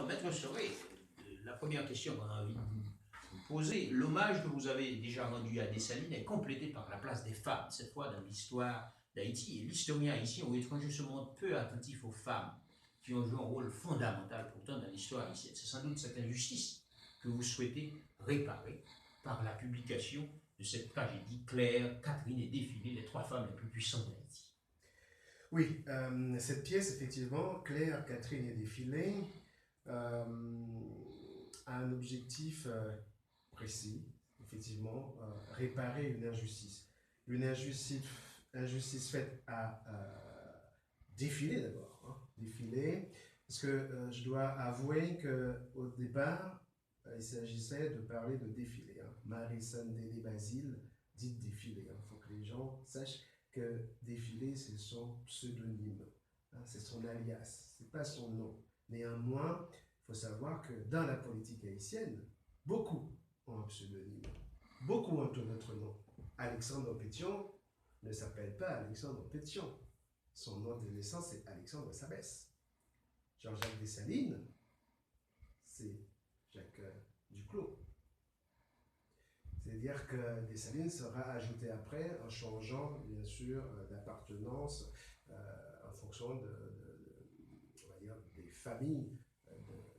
Alors, Maître Soré, la première question qu'on a envie de vous poser, l'hommage que vous avez déjà rendu à Dessalines est complété par la place des femmes, cette fois dans l'histoire d'Haïti. Et l'historien haïtien ou étranger se montre peu attentif aux femmes qui ont joué un rôle fondamental pourtant dans l'histoire haïtienne. C'est sans doute cette injustice que vous souhaitez réparer par la publication de cette tragédie Claire, Catherine et Défilé, les trois femmes les plus puissantes d'Haïti. Oui, cette pièce, effectivement, Claire, Catherine et Défilé, a un objectif précis, effectivement, réparer une injustice. Une injustice faite à Défilé d'abord, hein, Défilé, parce que je dois avouer qu'au départ, il s'agissait de parler de Défilé. Hein. Marie-Sandéné Basile, dite Défilé. Il faut que les gens sachent que Défilé, c'est son pseudonyme, hein, c'est son alias, c'est pas son nom. Néanmoins, il faut savoir que dans la politique haïtienne, beaucoup ont un pseudonyme, beaucoup ont un autre nom. Alexandre Pétion ne s'appelle pas Alexandre Pétion. Son nom de naissance est Alexandre Sabès. Jean-Jacques Dessalines, c'est Jacques Duclos. C'est-à-dire que Dessalines sera ajouté après en changeant, bien sûr, d'appartenance en fonction on va dire, des familles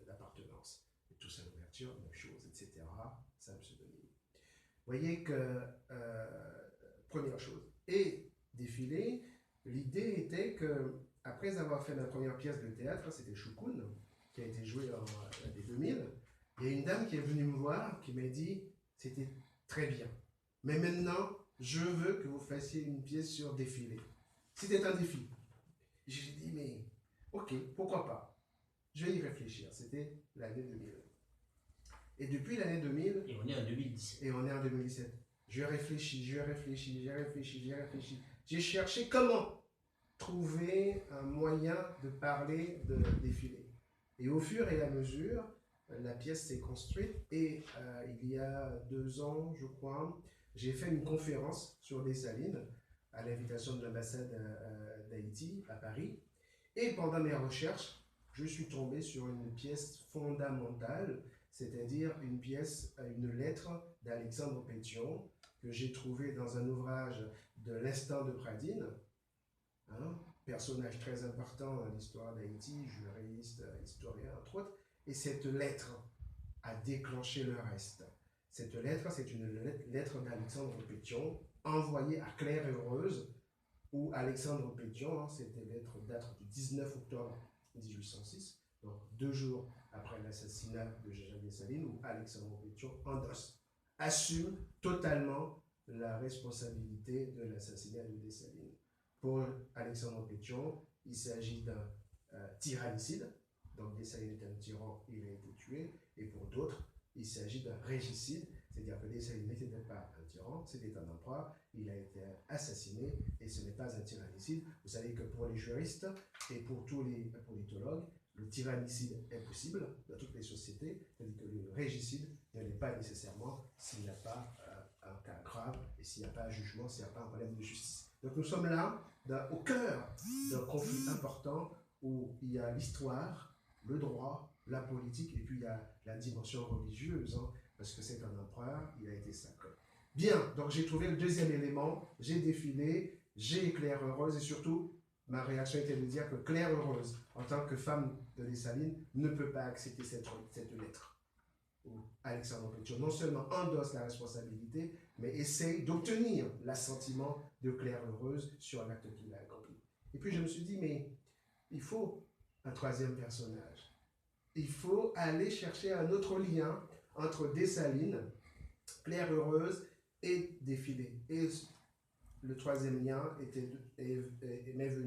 d'appartenance. Tout ça, l'ouverture, même chose, etc. C'est un pseudonyme. Vous voyez que, première chose, et Défilé, l'idée était que, après avoir fait ma première pièce de théâtre, c'était Choukoun, qui a été jouée en l'année 2000, il y a une dame qui est venue me voir, qui m'a dit, c'était très bien, mais maintenant, je veux que vous fassiez une pièce sur Défilé. C'était un défi. J'ai dit, mais ok, pourquoi pas? Je vais y réfléchir. C'était l'année 2000. Et depuis l'année 2000... Et on est en 2017. Et on est en 2017. J'ai réfléchi. J'ai cherché comment trouver un moyen de parler de Défilé. Et au fur et à mesure, la pièce s'est construite. Et il y a 2 ans, je crois, j'ai fait une conférence sur Dessalines à l'invitation de l'ambassade d'Haïti à Paris. Et pendant mes recherches, je suis tombé sur une pièce fondamentale, c'est-à-dire une lettre d'Alexandre Pétion, que j'ai trouvée dans un ouvrage de l'Instant de Pradine, hein, personnage très important dans l'histoire d'Haïti, juriste, historien, entre autres, et cette lettre a déclenché le reste. Cette lettre, c'est une lettre d'Alexandre Pétion, envoyée à Claire Heureuse, où Alexandre Pétion, hein, cette lettre date du 19 octobre 1806, donc 2 jours après l'assassinat de Jean-Jacques Dessalines, où Alexandre Pétion assume totalement la responsabilité de l'assassinat de Dessalines. Pour Alexandre Pétion, il s'agit d'un tyrannicide, donc Dessalines est un tyran, il a été tué, et pour d'autres, il s'agit d'un régicide, c'est-à-dire que Dessalines n'était pas un tyran, c'était un empereur, il a été assassiné, et ce n'est pas un tyrannicide. Vous savez que pour les juristes et pour tous les politologues, le tyrannicide est possible dans toutes les sociétés, tandis que le régicide ne l'est pas nécessairement s'il n'y a pas un cas grave, et s'il n'y a pas un jugement, s'il n'y a pas un problème de justice. Donc nous sommes là, au cœur d'un conflit important, où il y a l'histoire, le droit, la politique, et puis il y a la dimension religieuse, hein, parce que c'est un empereur, il a été sacré. Bien, donc j'ai trouvé le deuxième élément, j'ai Défilé, j'ai Claire Heureuse, et surtout, ma réaction était de dire que Claire Heureuse, en tant que femme de Dessalines, ne peut pas accepter cette lettre. Où Alexandre Pétion non seulement endosse la responsabilité, mais essaye d'obtenir l'assentiment de Claire Heureuse sur l'acte qu'il a accompli. Et puis je me suis dit, mais il faut un troisième personnage. Il faut aller chercher un autre lien entre Dessalines, Claire Heureuse et Défilé. Et le troisième lien m'est venu